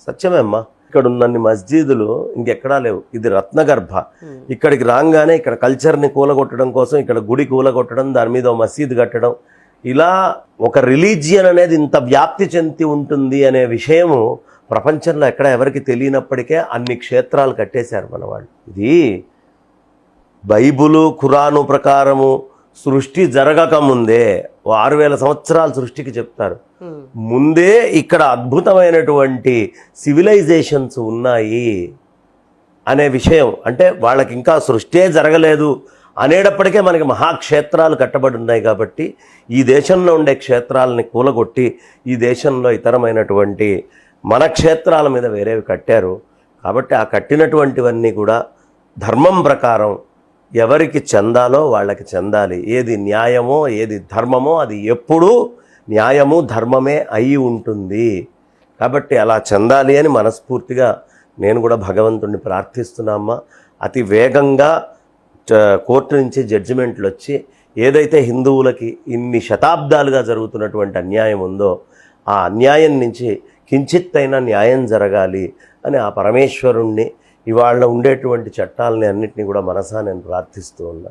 సత్యమే అమ్మా. ఇక్కడ ఉన్నన్ని మస్జీదులు ఇంకెక్కడా లేవు. ఇది రత్నగర్భ. ఇక్కడికి రాగానే ఇక్కడ కల్చర్ని కూలగొట్టడం కోసం ఇక్కడ గుడి కూలగొట్టడం, దాని మీద మసీదు కట్టడం, ఇలా ఒక రిలీజియన్ అనేది ఇంత వ్యాప్తి చెంది ఉంటుంది అనే విషయము ప్రపంచంలో ఎక్కడ ఎవరికి తెలియనప్పటికే అన్ని క్షేత్రాలు కట్టేశారు మన వాళ్ళు. ఇది బైబులు ఖురాను ప్రకారము సృష్టి జరగక ముందే 6000 సంవత్సరాల సృష్టికి చెప్తారు. ముందే ఇక్కడ అద్భుతమైనటువంటి సివిలైజేషన్స్ ఉన్నాయి అనే విషయం, అంటే వాళ్ళకి ఇంకా సృష్టే జరగలేదు అనేటప్పటికే మనకి మహాక్షేత్రాలు కట్టబడి ఉన్నాయి. కాబట్టి ఈ దేశంలో ఉండే క్షేత్రాలని కూలగొట్టి ఈ దేశంలో ఇతరమైనటువంటి మన క్షేత్రాల మీద వేరేవి కట్టారు. కాబట్టి ఆ కట్టినటువంటివన్నీ కూడా ధర్మం ప్రకారం ఎవరికి చెందాలో వాళ్ళకి చెందాలి. ఏది న్యాయమో ఏది ధర్మమో అది ఎప్పుడూ న్యాయము ధర్మమే అయి ఉంటుంది. కాబట్టి అలా చెందాలి అని మనస్ఫూర్తిగా నేను కూడా భగవంతుడిని ప్రార్థిస్తున్నామ్మా. అతి వేగంగా కోర్టు నుంచి జడ్జిమెంట్లు వచ్చి ఏదైతే హిందువులకి ఇన్ని శతాబ్దాలుగా జరుగుతున్నటువంటి అన్యాయం ఉందో ఆ అన్యాయం నుంచి కించిత్తైనా న్యాయం జరగాలి అని ఆ పరమేశ్వరుణ్ణి, ఇవాళ ఉండేటువంటి చట్టాలని అన్నింటినీ కూడా మనసా నేను ప్రార్థిస్తూ ఉన్నా.